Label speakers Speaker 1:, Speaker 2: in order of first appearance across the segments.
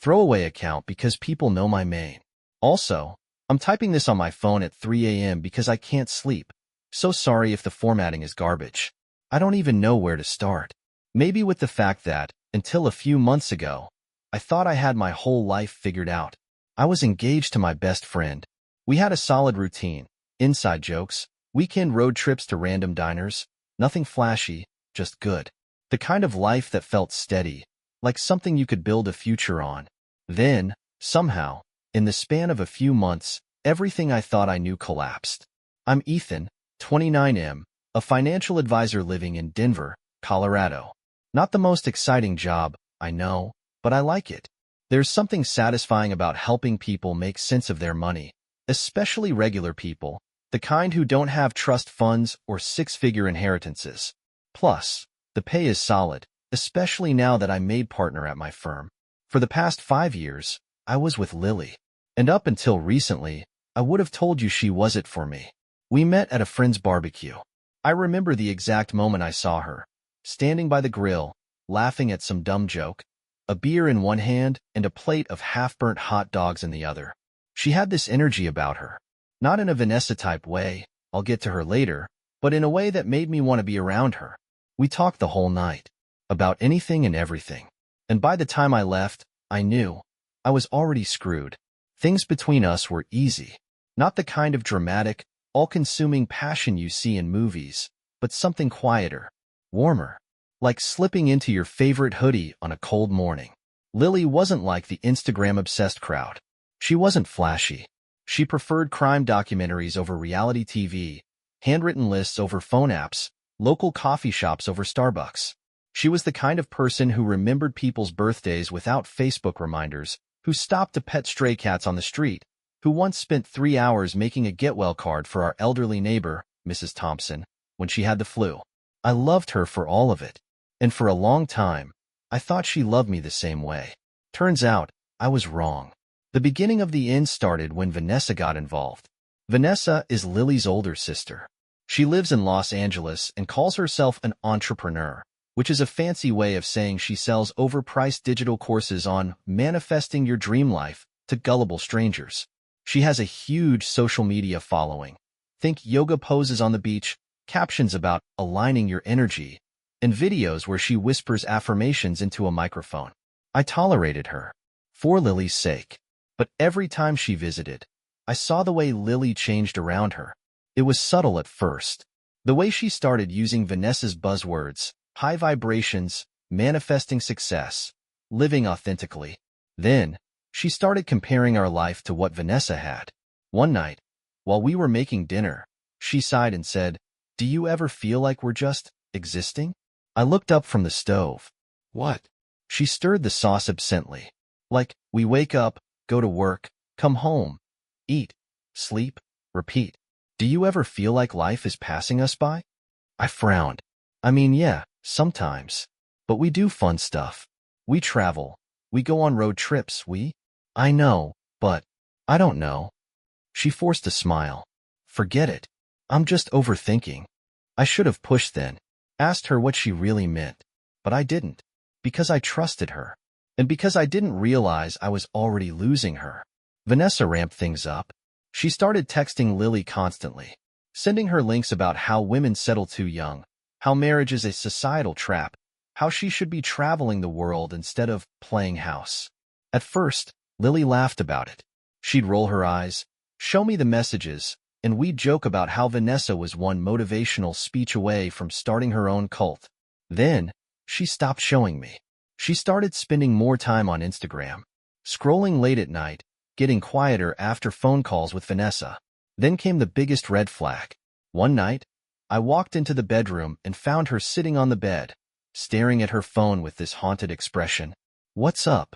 Speaker 1: Throwaway account because people know my main. Also, I'm typing this on my phone at 3 a.m. because I can't sleep. So sorry if the formatting is garbage. I don't even know where to start. Maybe with the fact that, until a few months ago, I thought I had my whole life figured out. I was engaged to my best friend. We had a solid routine, inside jokes, weekend road trips to random diners, nothing flashy, just good. The kind of life that felt steady, like something you could build a future on. Then, somehow, in the span of a few months, everything I thought I knew collapsed. I'm Ethan, 29M, a financial advisor living in Denver, Colorado. Not the most exciting job, I know, but I like it. There's something satisfying about helping people make sense of their money, especially regular people, the kind who don't have trust funds or six-figure inheritances. Plus, the pay is solid, especially now that I'm made partner at my firm. For the past 5 years, I was with Lily. And up until recently, I would have told you she was it for me. We met at a friend's barbecue. I remember the exact moment I saw her, standing by the grill, laughing at some dumb joke, a beer in one hand and a plate of half-burnt hot dogs in the other. She had this energy about her. Not in a Vanessa-type way, I'll get to her later, but in a way that made me want to be around her. We talked the whole night, about anything and everything. And by the time I left, I knew I was already screwed. Things between us were easy. Not the kind of dramatic, all-consuming passion you see in movies, but something quieter, warmer, like slipping into your favorite hoodie on a cold morning. Lily wasn't like the Instagram-obsessed crowd. She wasn't flashy. She preferred crime documentaries over reality TV, handwritten lists over phone apps, local coffee shops over Starbucks. She was the kind of person who remembered people's birthdays without Facebook reminders, who stopped to pet stray cats on the street, who once spent 3 hours making a get-well card for our elderly neighbor, Mrs. Thompson, when she had the flu. I loved her for all of it. And for a long time, I thought she loved me the same way. Turns out, I was wrong. The beginning of the end started when Vanessa got involved. Vanessa is Lily's older sister. She lives in Los Angeles and calls herself an entrepreneur, which is a fancy way of saying she sells overpriced digital courses on manifesting your dream life to gullible strangers. She has a huge social media following. Think yoga poses on the beach, captions about aligning your energy, and videos where she whispers affirmations into a microphone. I tolerated her, for Lily's sake. But every time she visited, I saw the way Lily changed around her. It was subtle at first. The way she started using Vanessa's buzzwords, high vibrations, manifesting success, living authentically. Then, she started comparing our life to what Vanessa had. One night, while we were making dinner, she sighed and said, "Do you ever feel like we're just existing?" I looked up from the stove. "What?" She stirred the sauce absently. "Like, we wake up, go to work, come home, eat, sleep, repeat. Do you ever feel like life is passing us by?" I frowned. "I mean, yeah, sometimes. But we do fun stuff. We travel. We go on road trips, I know, but I don't know." She forced a smile. "Forget it. I'm just overthinking." I should have pushed then, asked her what she really meant. But I didn't. Because I trusted her. And because I didn't realize I was already losing her. Vanessa ramped things up. She started texting Lily constantly, sending her links about how women settle too young, how marriage is a societal trap, how she should be traveling the world instead of playing house. At first, Lily laughed about it. She'd roll her eyes, show me the messages, and we'd joke about how Vanessa was one motivational speech away from starting her own cult. Then, she stopped showing me. She started spending more time on Instagram, scrolling late at night, getting quieter after phone calls with Vanessa. Then came the biggest red flag. One night, I walked into the bedroom and found her sitting on the bed, staring at her phone with this haunted expression. "What's up?"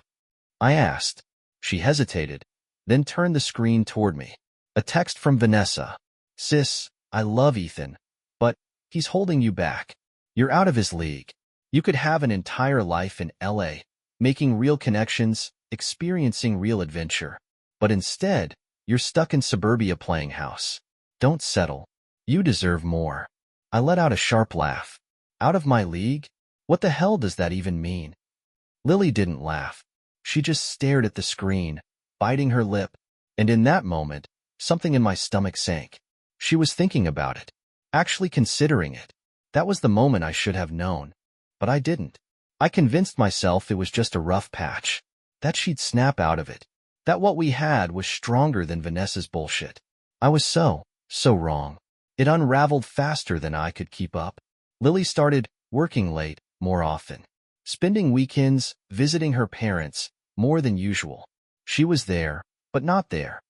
Speaker 1: I asked. She hesitated, then turned the screen toward me. A text from Vanessa. "Sis, I love Ethan, but he's holding you back. You're out of his league. You could have an entire life in LA, making real connections, experiencing real adventure. But instead, you're stuck in suburbia playing house. Don't settle. You deserve more." I let out a sharp laugh. Out of my league? What the hell does that even mean? Lily didn't laugh. She just stared at the screen, biting her lip, and in that moment, something in my stomach sank. She was thinking about it, actually considering it. That was the moment I should have known. But I didn't. I convinced myself it was just a rough patch, that she'd snap out of it, that what we had was stronger than Vanessa's bullshit. I was so wrong. It unraveled faster than I could keep up. Lily started working late more often, spending weekends visiting her parents more than usual. She was there, but not there.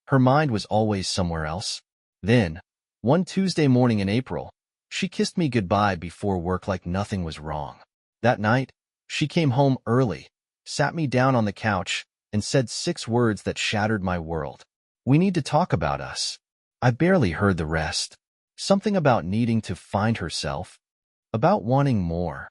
Speaker 1: Her mind was always somewhere else. Then, one Tuesday morning in April, she kissed me goodbye before work like nothing was wrong. That night, she came home early, sat me down on the couch, and said 6 words that shattered my world. "We need to talk about us." I barely heard the rest. Something about needing to find herself, about wanting more,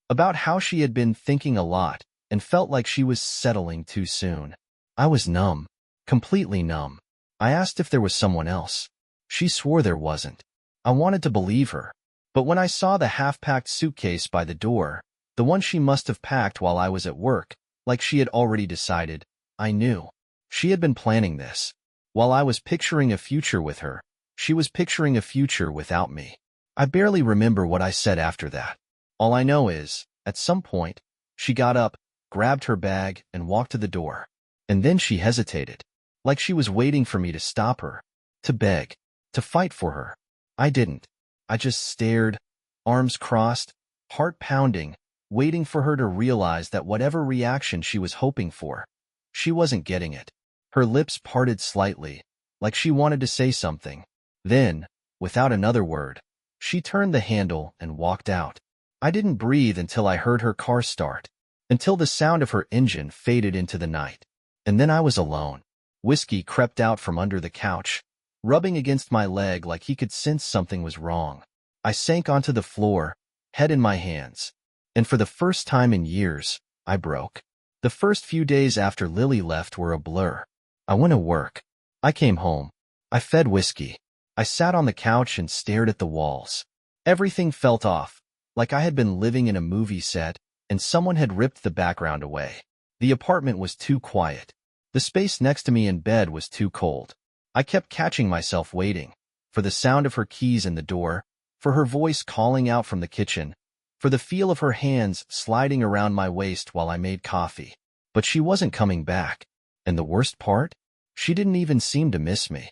Speaker 1: about how she had been thinking a lot and felt like she was settling too soon. I was numb, completely numb. I asked if there was someone else. She swore there wasn't. I wanted to believe her. But when I saw the half-packed suitcase by the door, the one she must have packed while I was at work, like she had already decided, I knew. She had been planning this. While I was picturing a future with her, she was picturing a future without me. I barely remember what I said after that. All I know is, at some point, she got up, grabbed her bag, and walked to the door. And then she hesitated, like she was waiting for me to stop her, to beg, to fight for her. I didn't. I just stared, arms crossed, heart pounding, waiting for her to realize that whatever reaction she was hoping for, she wasn't getting it. Her lips parted slightly, like she wanted to say something. Then, without another word, she turned the handle and walked out. I didn't breathe until I heard her car start, until the sound of her engine faded into the night. And then I was alone. Whiskey crept out from under the couch, rubbing against my leg like he could sense something was wrong. I sank onto the floor, head in my hands. And for the first time in years, I broke. The first few days after Lily left were a blur. I went to work. I came home. I fed Whiskey. I sat on the couch and stared at the walls. Everything felt off, like I had been living in a movie set and someone had ripped the background away. The apartment was too quiet. The space next to me in bed was too cold. I kept catching myself waiting for the sound of her keys in the door, for her voice calling out from the kitchen, for the feel of her hands sliding around my waist while I made coffee. But she wasn't coming back. And the worst part? She didn't even seem to miss me.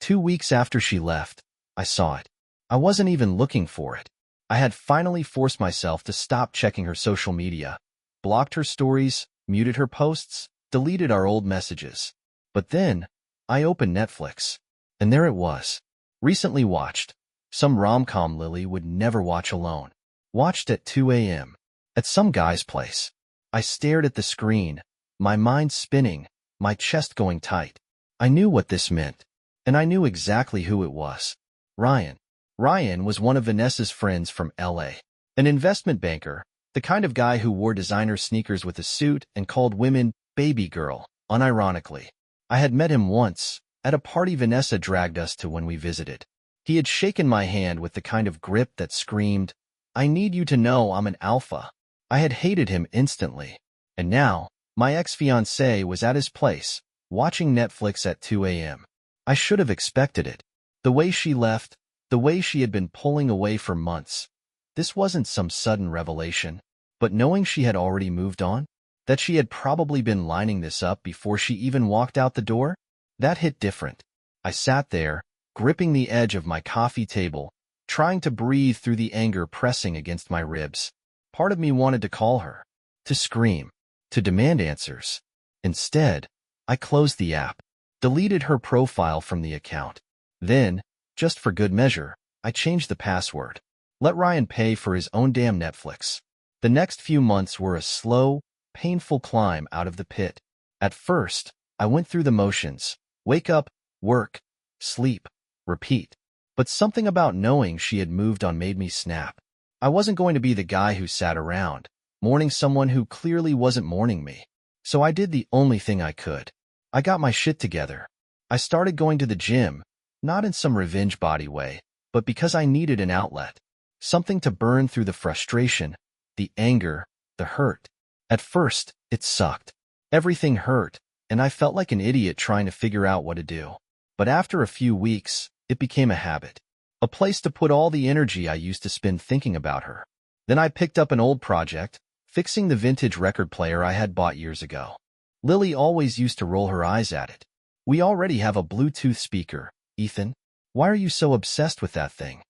Speaker 1: 2 weeks after she left, I saw it. I wasn't even looking for it. I had finally forced myself to stop checking her social media, blocked her stories, muted her posts, deleted our old messages. But then, I opened Netflix, and there it was. Recently watched. Some rom-com Lily would never watch alone. Watched at 2 a.m. at some guy's place. I stared at the screen, my mind spinning, my chest going tight. I knew what this meant, and I knew exactly who it was. Ryan. Ryan was one of Vanessa's friends from LA. An investment banker, the kind of guy who wore designer sneakers with a suit and called women baby girl, unironically. I had met him once, at a party Vanessa dragged us to when we visited. He had shaken my hand with the kind of grip that screamed, "I need you to know I'm an alpha." I had hated him instantly. And now, my ex-fiancée was at his place, watching Netflix at 2 a.m. I should have expected it. The way she left, the way she had been pulling away for months. This wasn't some sudden revelation. But knowing she had already moved on, that she had probably been lining this up before she even walked out the door, that hit different. I sat there, gripping the edge of my coffee table, trying to breathe through the anger pressing against my ribs. Part of me wanted to call her, to scream, to demand answers. Instead, I closed the app, deleted her profile from the account. Then, just for good measure, I changed the password. Let Ryan pay for his own damn Netflix. The next few months were a slow, painful climb out of the pit. At first, I went through the motions. Wake up, work, sleep, repeat. But something about knowing she had moved on made me snap. I wasn't going to be the guy who sat around, mourning someone who clearly wasn't mourning me. So I did the only thing I could. I got my shit together. I started going to the gym, not in some revenge body way, but because I needed an outlet. Something to burn through the frustration, the anger, the hurt. At first, it sucked. Everything hurt, and I felt like an idiot trying to figure out what to do. But after a few weeks, it became a habit. A place to put all the energy I used to spend thinking about her. Then I picked up an old project, fixing the vintage record player I had bought years ago. Lily always used to roll her eyes at it. We already have a Bluetooth speaker, Ethan. Why are you so obsessed with that thing?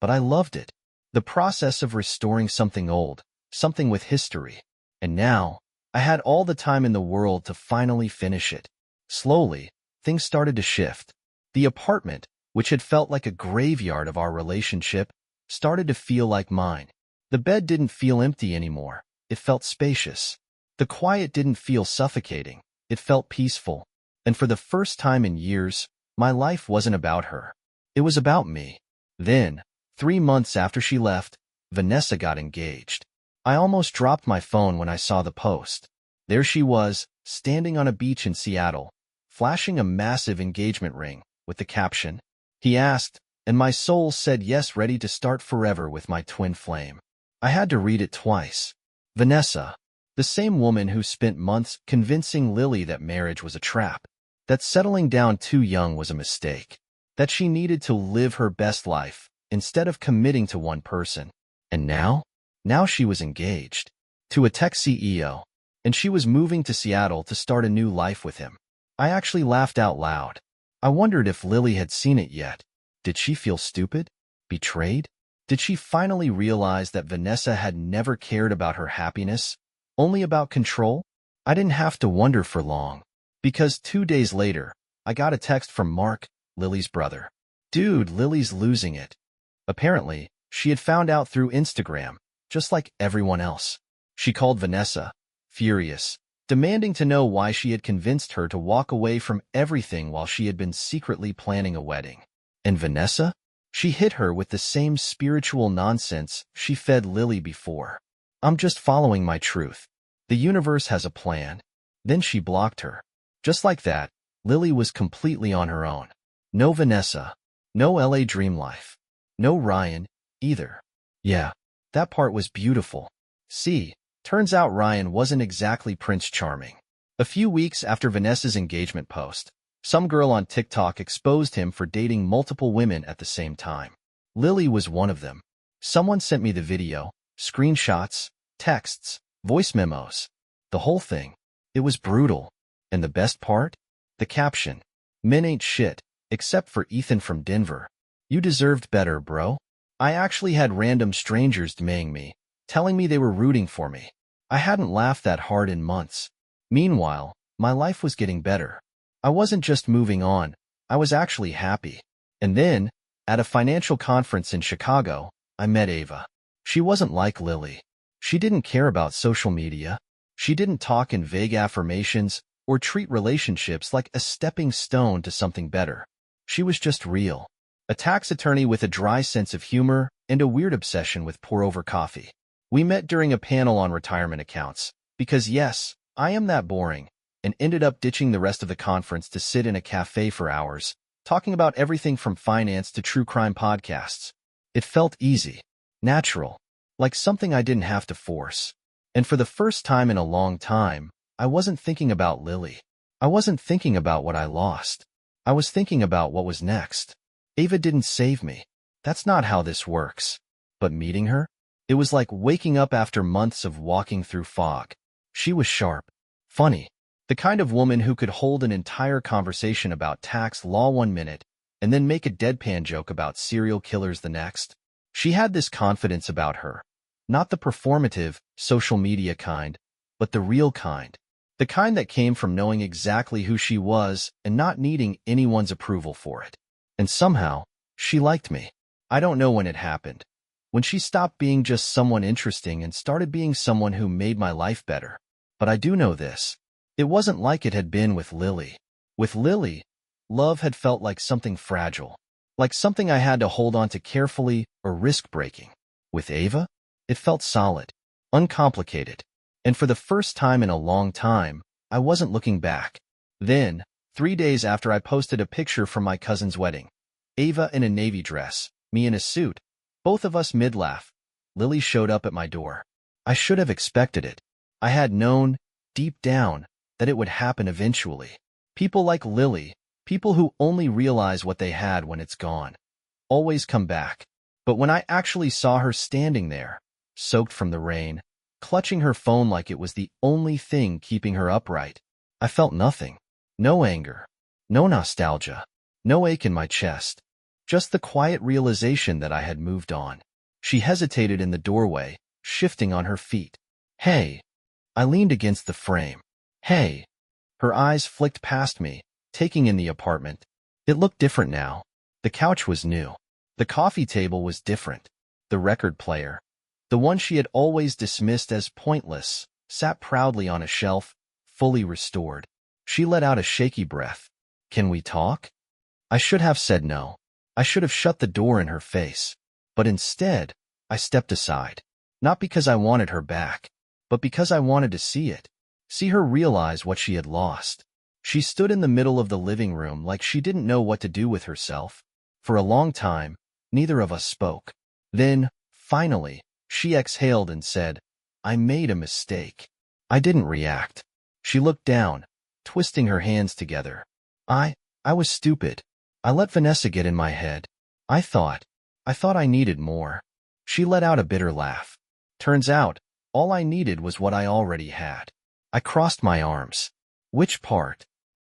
Speaker 1: But I loved it. The process of restoring something old, something with history. And now, I had all the time in the world to finally finish it. Slowly, things started to shift. The apartment, which had felt like a graveyard of our relationship, started to feel like mine. The bed didn't feel empty anymore. It felt spacious. The quiet didn't feel suffocating. It felt peaceful. And for the first time in years, my life wasn't about her. It was about me. Then, 3 months after she left, Vanessa got engaged. I almost dropped my phone when I saw the post. There she was, standing on a beach in Seattle, flashing a massive engagement ring, with the caption, "He asked, and my soul said yes, ready to start forever with my twin flame." I had to read it twice. Vanessa, the same woman who spent months convincing Lily that marriage was a trap, that settling down too young was a mistake, that she needed to live her best life instead of committing to one person. And now she was engaged to a tech CEO, and she was moving to Seattle to start a new life with him. I actually laughed out loud. I wondered if Lily had seen it yet. Did she feel stupid? Betrayed? Did she finally realize that Vanessa had never cared about her happiness, only about control? I didn't have to wonder for long, because 2 days later, I got a text from Mark, Lily's brother. "Dude, Lily's losing it." Apparently, she had found out through Instagram, just like everyone else. She called Vanessa, furious, demanding to know why she had convinced her to walk away from everything while she had been secretly planning a wedding. And Vanessa? She hit her with the same spiritual nonsense she fed Lily before. "I'm just following my truth. The universe has a plan." Then she blocked her. Just like that, Lily was completely on her own. No Vanessa. No LA Dream Life. No Ryan, either. Yeah, that part was beautiful. See, turns out Ryan wasn't exactly Prince Charming. A few weeks after Vanessa's engagement post, some girl on TikTok exposed him for dating multiple women at the same time. Lily was one of them. Someone sent me the video, screenshots, texts, voice memos. The whole thing. It was brutal. And the best part? The caption. "Men ain't shit, except for Ethan from Denver. You deserved better, bro." I actually had random strangers DMing me, telling me they were rooting for me. I hadn't laughed that hard in months. Meanwhile, my life was getting better. I wasn't just moving on, I was actually happy. And then, at a financial conference in Chicago, I met Ava. She wasn't like Lily. She didn't care about social media. She didn't talk in vague affirmations or treat relationships like a stepping stone to something better. She was just real. A tax attorney with a dry sense of humor and a weird obsession with pour-over coffee. We met during a panel on retirement accounts, because yes, I am that boring, and ended up ditching the rest of the conference to sit in a cafe for hours, talking about everything from finance to true crime podcasts. It felt easy, natural, like something I didn't have to force. And for the first time in a long time, I wasn't thinking about Lily. I wasn't thinking about what I lost. I was thinking about what was next. Ava didn't save me. That's not how this works. But meeting her? It was like waking up after months of walking through fog. She was sharp, funny, the kind of woman who could hold an entire conversation about tax law 1 minute and then make a deadpan joke about serial killers the next. She had this confidence about her, not the performative, social media kind, but the real kind. The kind that came from knowing exactly who she was and not needing anyone's approval for it. And somehow, she liked me. I don't know when it happened. When she stopped being just someone interesting and started being someone who made my life better. But I do know this. It wasn't like it had been with Lily. With Lily, love had felt like something fragile, like something I had to hold on to carefully or risk breaking. With Ava, it felt solid, uncomplicated. And for the first time in a long time, I wasn't looking back. Then, 3 days after I posted a picture from my cousin's wedding, Ava in a navy dress, me in a suit, both of us mid-laugh, Lily showed up at my door. I should have expected it. I had known, deep down, that it would happen eventually. People like Lily, people who only realize what they had when it's gone, always come back. But when I actually saw her standing there, soaked from the rain, clutching her phone like it was the only thing keeping her upright, I felt nothing. No anger, no nostalgia, no ache in my chest, just the quiet realization that I had moved on. She hesitated in the doorway, shifting on her feet. Hey. I leaned against the frame. Hey. Her eyes flicked past me, taking in the apartment. It looked different now. The couch was new. The coffee table was different. The record player, the one she had always dismissed as pointless, sat proudly on a shelf, fully restored. She let out a shaky breath. Can we talk? I should have said no. I should have shut the door in her face. But instead, I stepped aside. Not because I wanted her back, but because I wanted to see it. See her realize what she had lost. She stood in the middle of the living room like she didn't know what to do with herself. For a long time, neither of us spoke. Then, finally, she exhaled and said, I made a mistake. I didn't react. She looked down, twisting her hands together. I was stupid. I let Vanessa get in my head. I thought I needed more. She let out a bitter laugh. Turns out, all I needed was what I already had. I crossed my arms. Which part?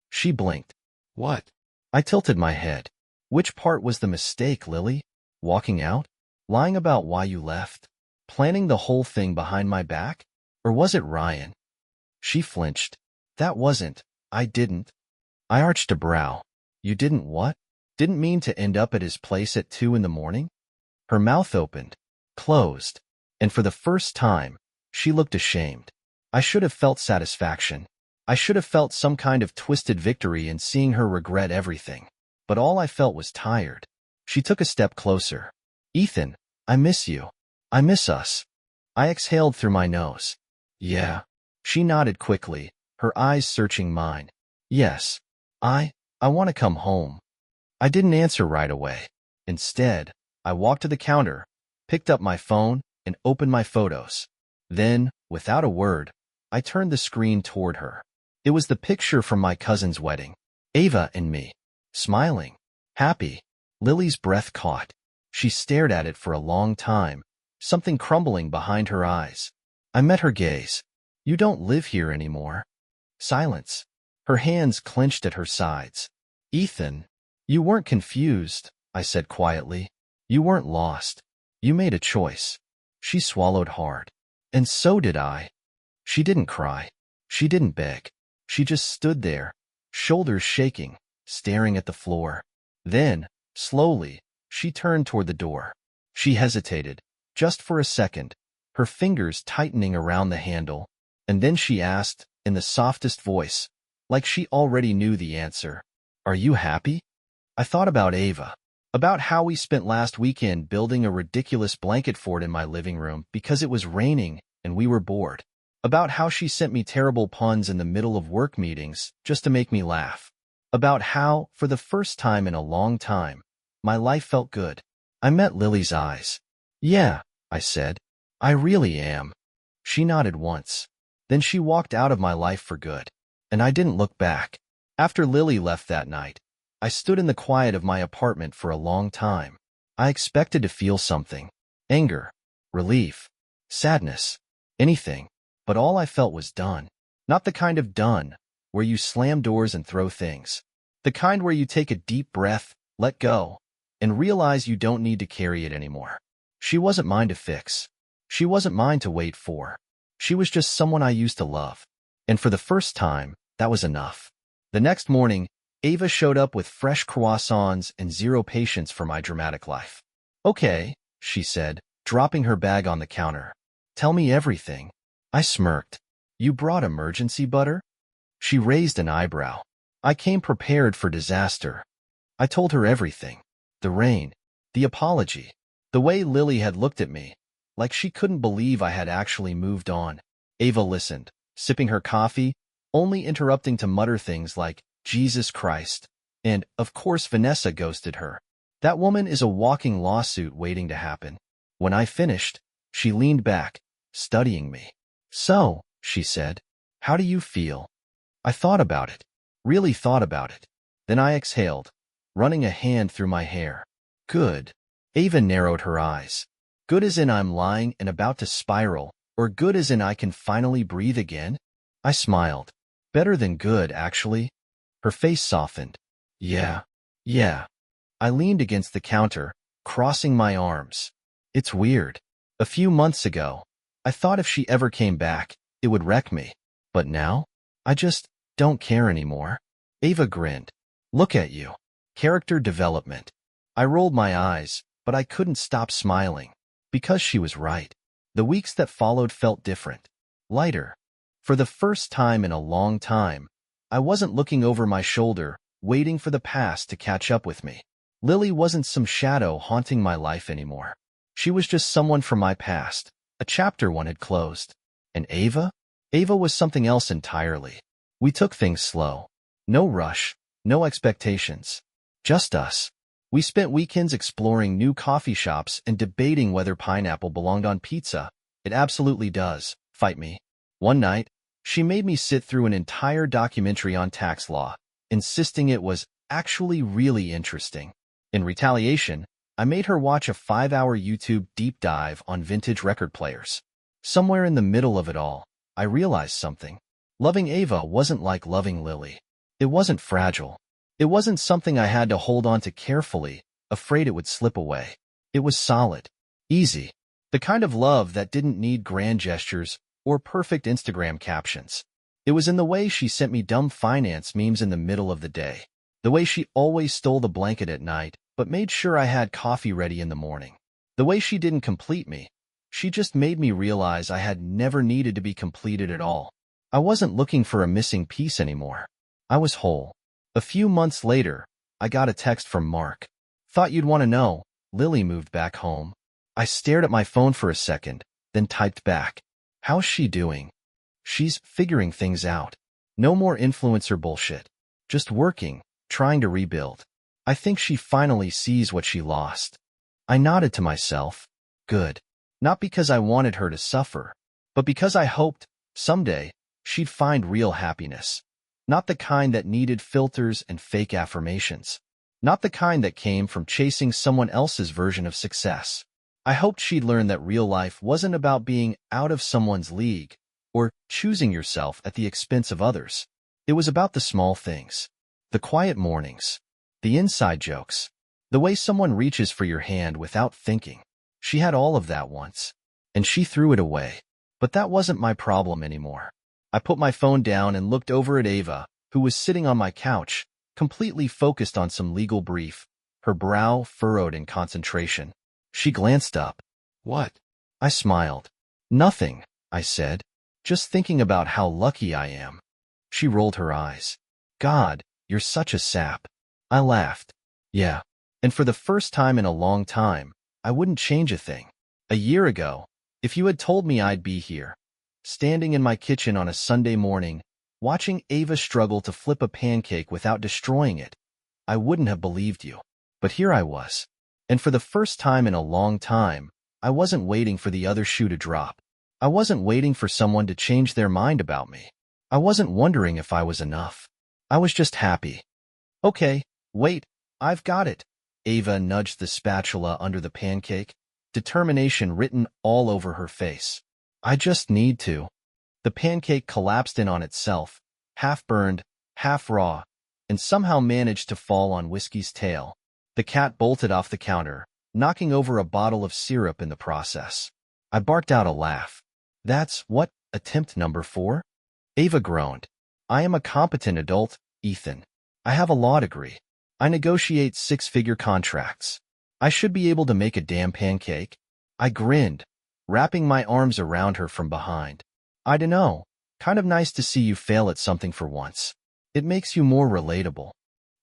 Speaker 1: She blinked. What? I tilted my head. Which part was the mistake, Lily? Walking out? Lying about why you left? Planning the whole thing behind my back? Or was it Ryan? She flinched. That wasn't. I didn't. I arched a brow. You didn't what? Didn't mean to end up at his place at 2 in the morning? Her mouth opened, closed, and for the first time, she looked ashamed. I should have felt satisfaction. I should have felt some kind of twisted victory in seeing her regret everything. But all I felt was tired. She took a step closer. Ethan, I miss you. I miss us. I exhaled through my nose. Yeah. She nodded quickly, her eyes searching mine. Yes. I want to come home. I didn't answer right away. Instead, I walked to the counter, picked up my phone, and opened my photos. Then, without a word, I turned the screen toward her. It was the picture from my cousin's wedding. Ava and me. Smiling. Happy. Lily's breath caught. She stared at it for a long time, something crumbling behind her eyes. I met her gaze. You don't live here anymore. Silence. Her hands clenched at her sides. Ethan, you weren't confused, I said quietly. You weren't lost. You made a choice. She swallowed hard. And so did I. She didn't cry. She didn't beg. She just stood there, shoulders shaking, staring at the floor. Then, slowly, she turned toward the door. She hesitated, just for a second, her fingers tightening around the handle, and then she asked, in the softest voice, like she already knew the answer, Are you happy? I thought about Ava, about how we spent last weekend building a ridiculous blanket fort in my living room because it was raining and we were bored, about how she sent me terrible puns in the middle of work meetings just to make me laugh, about how, for the first time in a long time, my life felt good. I met Lily's eyes. Yeah, I said. I really am. She nodded once. Then she walked out of my life for good. And I didn't look back. After Lily left that night, I stood in the quiet of my apartment for a long time. I expected to feel something. Anger, relief, sadness, anything. But all I felt was done. Not the kind of done where you slam doors and throw things. The kind where you take a deep breath, let go, and realize you don't need to carry it anymore. She wasn't mine to fix. She wasn't mine to wait for. She was just someone I used to love. And for the first time, that was enough. The next morning, Ava showed up with fresh croissants and zero patience for my dramatic life. Okay, she said, dropping her bag on the counter. Tell me everything. I smirked. You brought emergency butter? She raised an eyebrow. I came prepared for disaster. I told her everything. The rain, the apology, the way Lily had looked at me, like she couldn't believe I had actually moved on. Ava listened, sipping her coffee, only interrupting to mutter things like, Jesus Christ, and, of course, Vanessa ghosted her. That woman is a walking lawsuit waiting to happen. When I finished, she leaned back, studying me. So, she said, how do you feel? I thought about it. Really thought about it. Then I exhaled, running a hand through my hair. Good. Ava narrowed her eyes. Good as in I'm lying and about to spiral, or good as in I can finally breathe again? I smiled. Better than good, actually. Her face softened. Yeah. Yeah. I leaned against the counter, crossing my arms. It's weird. A few months ago, I thought if she ever came back, it would wreck me. But now, I just don't care anymore. Ava grinned. Look at you. Character development. I rolled my eyes, but I couldn't stop smiling. Because she was right. The weeks that followed felt different. Lighter. For the first time in a long time, I wasn't looking over my shoulder, waiting for the past to catch up with me. Lily wasn't some shadow haunting my life anymore. She was just someone from my past, a chapter one had closed. And Ava? Ava was something else entirely. We took things slow. No rush, no expectations. Just us. We spent weekends exploring new coffee shops and debating whether pineapple belonged on pizza. It absolutely does. Fight me. One night, she made me sit through an entire documentary on tax law, insisting it was actually really interesting. In retaliation, I made her watch a 5-hour YouTube deep dive on vintage record players. Somewhere in the middle of it all, I realized something. Loving Ava wasn't like loving Lily. It wasn't fragile. It wasn't something I had to hold on to carefully, afraid it would slip away. It was solid. Easy. The kind of love that didn't need grand gestures or perfect Instagram captions. It was in the way she sent me dumb finance memes in the middle of the day. The way she always stole the blanket at night, but made sure I had coffee ready in the morning. The way she didn't complete me. She just made me realize I had never needed to be completed at all. I wasn't looking for a missing piece anymore. I was whole. A few months later, I got a text from Mark. Thought you'd want to know. Lily moved back home. I stared at my phone for a second, then typed back. How's she doing? She's figuring things out. No more influencer bullshit. Just working, trying to rebuild. I think she finally sees what she lost. I nodded to myself. Good. Not because I wanted her to suffer, but because I hoped, someday, she'd find real happiness. Not the kind that needed filters and fake affirmations. Not the kind that came from chasing someone else's version of success. I hoped she'd learn that real life wasn't about being out of someone's league or choosing yourself at the expense of others. It was about the small things. The quiet mornings. The inside jokes. The way someone reaches for your hand without thinking. She had all of that once, and she threw it away. But that wasn't my problem anymore. I put my phone down and looked over at Ava, who was sitting on my couch, completely focused on some legal brief, her brow furrowed in concentration. She glanced up. What? I smiled. Nothing, I said. Just thinking about how lucky I am. She rolled her eyes. God, you're such a sap. I laughed. Yeah. And for the first time in a long time, I wouldn't change a thing. A year ago, if you had told me I'd be here, standing in my kitchen on a Sunday morning, watching Ava struggle to flip a pancake without destroying it, I wouldn't have believed you. But here I was. And for the first time in a long time, I wasn't waiting for the other shoe to drop. I wasn't waiting for someone to change their mind about me. I wasn't wondering if I was enough. I was just happy. Okay, wait, I've got it. Ava nudged the spatula under the pancake, determination written all over her face. I just need to. The pancake collapsed in on itself, half burned, half raw, and somehow managed to fall on Whiskey's tail. The cat bolted off the counter, knocking over a bottle of syrup in the process. I barked out a laugh. That's what, attempt number 4? Ava groaned. I am a competent adult, Ethan. I have a law degree. I negotiate 6-figure contracts. I should be able to make a damn pancake. I grinned, wrapping my arms around her from behind. I dunno, kind of nice to see you fail at something for once. It makes you more relatable.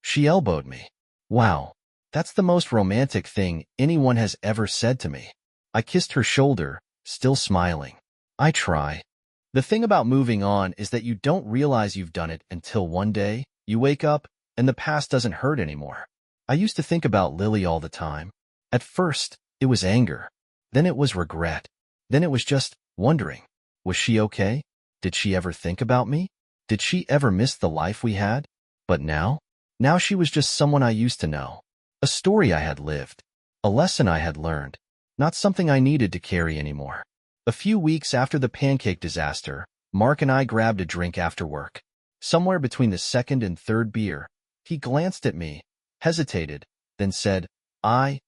Speaker 1: She elbowed me. Wow, that's the most romantic thing anyone has ever said to me. I kissed her shoulder, still smiling. I try. The thing about moving on is that you don't realize you've done it until one day, you wake up, and the past doesn't hurt anymore. I used to think about Lily all the time. At first, it was anger. Then it was regret. Then it was just wondering, was she okay? Did she ever think about me? Did she ever miss the life we had? But now? Now she was just someone I used to know. A story I had lived. A lesson I had learned. Not something I needed to carry anymore. A few weeks after the pancake disaster, Mark and I grabbed a drink after work. Somewhere between the second and third beer, he glanced at me, hesitated, then said, I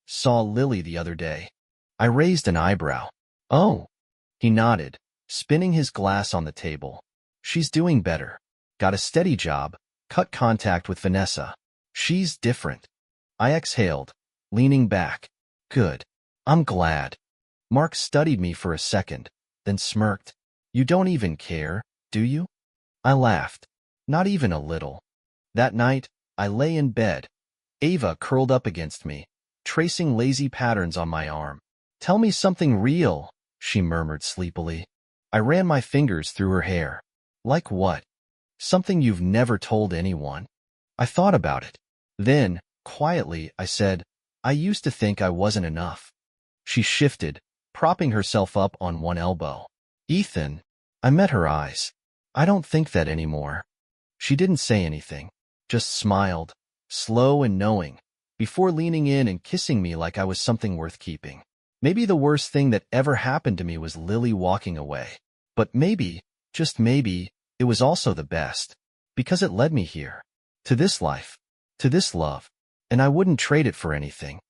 Speaker 1: saw Lily the other day. I raised an eyebrow. Oh. He nodded, spinning his glass on the table. She's doing better. Got a steady job, cut contact with Vanessa. She's different. I exhaled, leaning back. Good. I'm glad. Mark studied me for a second, then smirked. You don't even care, do you? I laughed. Not even a little. That night, I lay in bed. Ava curled up against me, tracing lazy patterns on my arm. Tell me something real, she murmured sleepily. I ran my fingers through her hair. Like what? Something you've never told anyone. I thought about it. Then, quietly, I said, I used to think I wasn't enough. She shifted, propping herself up on one elbow. Ethan, I met her eyes. I don't think that anymore. She didn't say anything, just smiled, slow and knowing, before leaning in and kissing me like I was something worth keeping. Maybe the worst thing that ever happened to me was Lily walking away. But maybe, just maybe, it was also the best. Because it led me here. To this life. To this love. And I wouldn't trade it for anything.